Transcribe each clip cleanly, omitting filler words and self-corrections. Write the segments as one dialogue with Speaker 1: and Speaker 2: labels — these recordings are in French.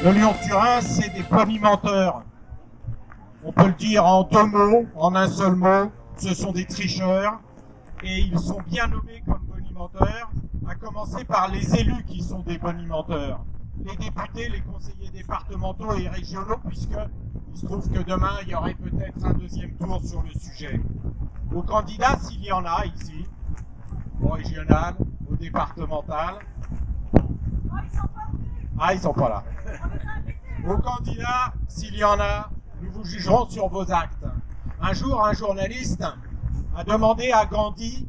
Speaker 1: Le Lyon-Turin, c'est des bonimenteurs. On peut le dire en deux mots, en un seul mot, ce sont des tricheurs. Et ils sont bien nommés comme bonimenteurs, à commencer par les élus qui sont des bonimenteurs. Les députés, les conseillers départementaux et régionaux, puisqu'il se trouve que demain, il y aurait peut-être un deuxième tour sur le sujet. Aux candidats, s'il y en a ici, au régional, au départemental. Ah, ils sont pas là. Aux candidats, s'il y en a, nous vous jugerons sur vos actes. Un jour, un journaliste a demandé à Gandhi,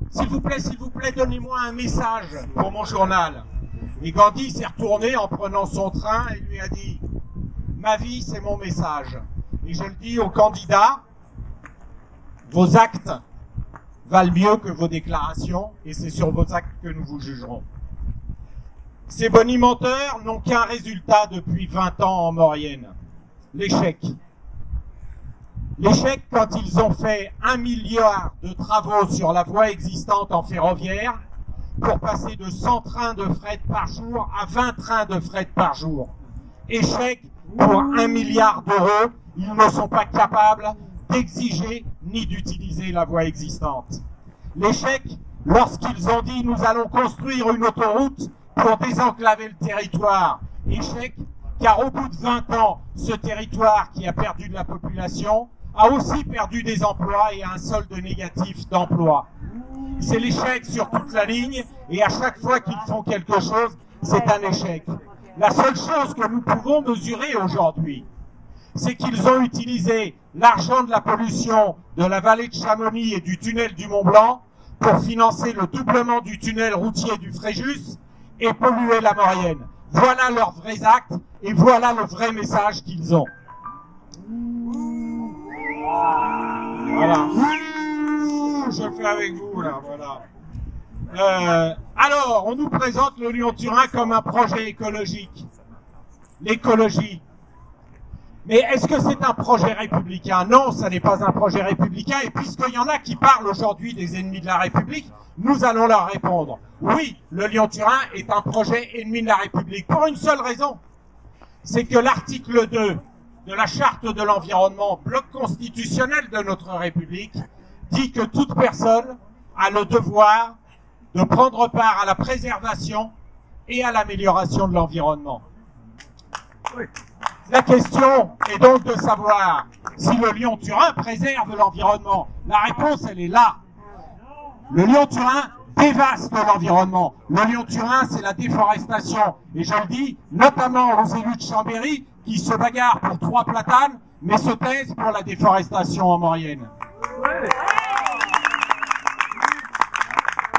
Speaker 1: s'il vous plaît, donnez-moi un message pour mon journal. Et Gandhi s'est retourné en prenant son train et lui a dit, ma vie, c'est mon message. Et je le dis aux candidats, vos actes valent mieux que vos déclarations, et c'est sur vos actes que nous vous jugerons. Ces bonimenteurs n'ont qu'un résultat depuis 20 ans en Maurienne, l'échec. L'échec quand ils ont fait 1 milliard de travaux sur la voie existante en ferroviaire pour passer de 100 trains de fret par jour à 20 trains de fret par jour. Échec pour 1 milliard d'euros, ils ne sont pas capables d'exiger ni d'utiliser la voie existante. L'échec lorsqu'ils ont dit nous allons construire une autoroute pour désenclaver le territoire. Échec car au bout de 20 ans, ce territoire qui a perdu de la population a aussi perdu des emplois et un solde négatif d'emplois. C'est l'échec sur toute la ligne et à chaque fois qu'ils font quelque chose, c'est un échec. La seule chose que nous pouvons mesurer aujourd'hui, c'est qu'ils ont utilisé l'argent de la pollution de la vallée de Chamonix et du tunnel du Mont-Blanc pour financer le doublement du tunnel routier du Fréjus et polluer la Maurienne. Voilà leurs vrais actes et voilà le vrai message qu'ils ont. Voilà. Je le fais avec vous, là, voilà. Alors, on nous présente le Lyon-Turin comme un projet écologique. L'écologie. Mais est-ce que c'est un projet républicain? Non, ça n'est pas un projet républicain. Et puisqu'il y en a qui parlent aujourd'hui des ennemis de la République, nous allons leur répondre. Oui, le Lyon-Turin est un projet ennemi de la République. Pour une seule raison. C'est que l'article 2 de la Charte de l'environnement, bloc constitutionnel de notre République, dit que toute personne a le devoir de prendre part à la préservation et à l'amélioration de l'environnement. Oui. La question est donc de savoir si le Lyon-Turin préserve l'environnement. La réponse, elle est là. Le Lyon-Turin dévaste l'environnement. Le Lyon-Turin, c'est la déforestation. Et je le dis notamment aux élus de Chambéry qui se bagarrent pour 3 platanes, mais se taisent pour la déforestation en Maurienne.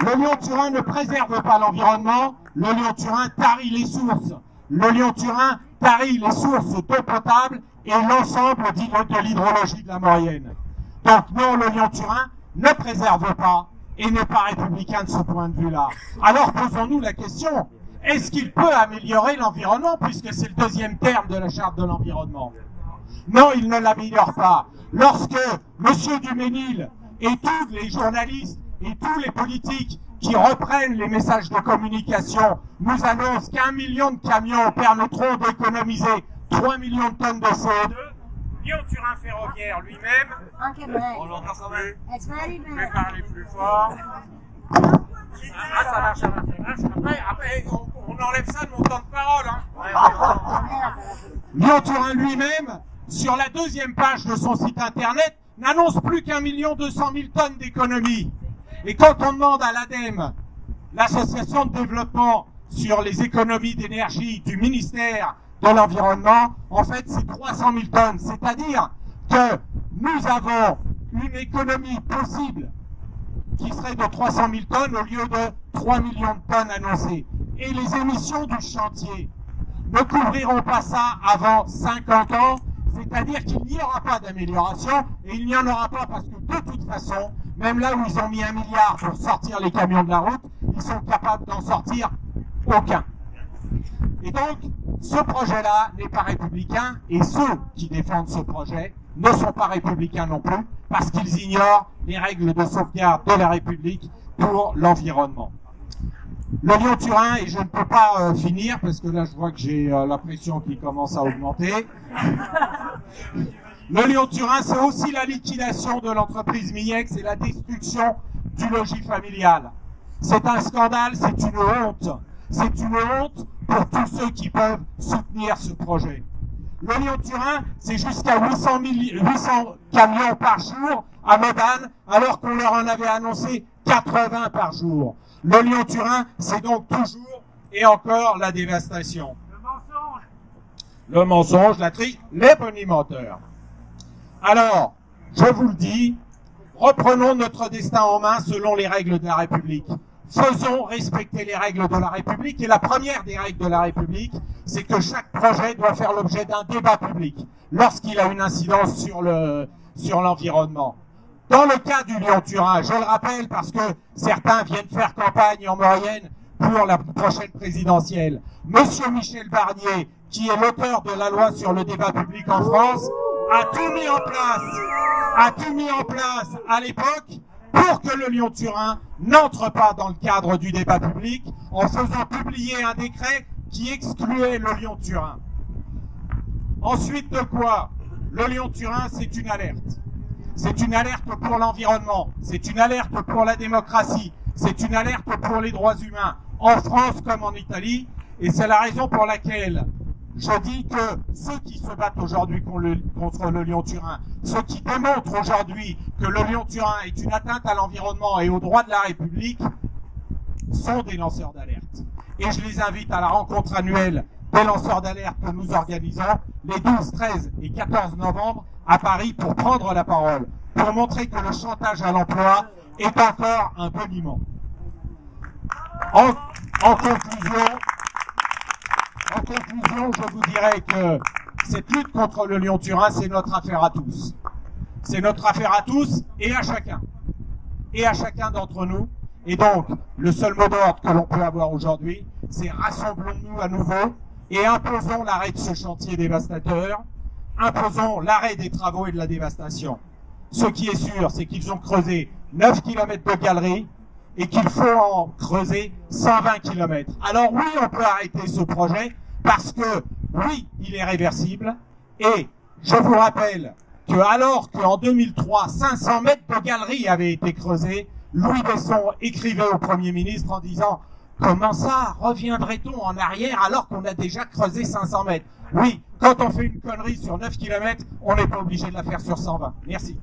Speaker 1: Le Lyon-Turin ne préserve pas l'environnement, le Lyon-Turin tarit les sources. Le Lyon-Turin tarit les sources d'eau potable et l'ensemble de l'hydrologie de la Maurienne. Donc non, le Lyon-Turin ne préserve pas et n'est pas républicain de ce point de vue-là. Alors posons-nous la question, est-ce qu'il peut améliorer l'environnement puisque c'est le deuxième terme de la Charte de l'environnement? Non, il ne l'améliore pas. Lorsque M. Duménil et tous les journalistes et tous les politiques qui reprennent les messages de communication nous annoncent qu'1 million de camions permettront d'économiser 3 millions de tonnes de CO2, Lyon-Turin ferroviaire lui-même, on l'entend quand même, je vais parler plus fort. Ah, ça marche. Après on enlève ça de mon temps de parole. Hein. Lyon-Turin lui-même, sur la 2e page de son site internet, n'annonce plus qu'1 200 000 tonnes d'économie. Et quand on demande à l'ADEME, l'association de développement sur les économies d'énergie du ministère de l'Environnement, en fait c'est 300 000 tonnes. C'est-à-dire que nous avons une économie possible qui serait de 300 000 tonnes au lieu de 3 millions de tonnes annoncées. Et les émissions du chantier ne couvriront pas ça avant 50 ans, c'est-à-dire qu'il n'y aura pas d'amélioration, et il n'y en aura pas parce que de toute façon, même là où ils ont mis 1 milliard pour sortir les camions de la route, ils sont capables d'en sortir aucun. Et donc, ce projet-là n'est pas républicain, et ceux qui défendent ce projet ne sont pas républicains non plus, parce qu'ils ignorent les règles de sauvegarde de la République pour l'environnement. Le Lyon-Turin, et je ne peux pas finir parce que là je vois que j'ai la pression qui commence à augmenter. Le Lyon-Turin, c'est aussi la liquidation de l'entreprise Miex et la destruction du logis familial. C'est un scandale, c'est une honte. C'est une honte pour tous ceux qui peuvent soutenir ce projet. Le Lyon-Turin, c'est jusqu'à 800 camions par jour à Modane, alors qu'on leur en avait annoncé 80 par jour. Le Lyon-Turin, c'est donc toujours et encore la dévastation. Le mensonge, la triche, les bonimenteurs. Alors, je vous le dis, reprenons notre destin en main selon les règles de la République. Faisons respecter les règles de la République. Et la première des règles de la République, c'est que chaque projet doit faire l'objet d'un débat public lorsqu'il a une incidence sur l'environnement. Dans le cas du Lyon-Turin, je le rappelle parce que certains viennent faire campagne en Maurienne pour la prochaine présidentielle. Monsieur Michel Barnier, qui est l'auteur de la loi sur le débat public en France, a tout mis en place à l'époque pour que le Lyon-Turin n'entre pas dans le cadre du débat public en faisant publier un décret qui excluait le Lyon-Turin. Ensuite de quoi, le Lyon-Turin, c'est une alerte. C'est une alerte pour l'environnement, c'est une alerte pour la démocratie, c'est une alerte pour les droits humains, en France comme en Italie, et c'est la raison pour laquelle je dis que ceux qui se battent aujourd'hui contre le Lyon-Turin, ceux qui démontrent aujourd'hui que le Lyon-Turin est une atteinte à l'environnement et aux droits de la République, sont des lanceurs d'alerte. Et je les invite à la rencontre annuelle des lanceurs d'alerte que nous organisons les 12, 13 et 14 novembre à Paris pour prendre la parole, pour montrer que le chantage à l'emploi est encore un boniment. En conclusion, je vous dirais que cette lutte contre le Lyon-Turin, c'est notre affaire à tous. C'est notre affaire à tous et à chacun. Et à chacun d'entre nous. Et donc, le seul mot d'ordre que l'on peut avoir aujourd'hui, c'est rassemblons-nous à nouveau et imposons l'arrêt de ce chantier dévastateur. Imposons l'arrêt des travaux et de la dévastation. Ce qui est sûr, c'est qu'ils ont creusé 9 km de galeries et qu'il faut en creuser 120 km. Alors oui, on peut arrêter ce projet parce que, oui, il est réversible. Et je vous rappelle que alors qu'en 2003, 500 mètres de galeries avaient été creusés, Louis Besson écrivait au Premier ministre en disant « Comment ça, reviendrait-on en arrière alors qu'on a déjà creusé 500 mètres ?» Oui, quand on fait une connerie sur 9 km, on n'est pas obligé de la faire sur 120. Merci.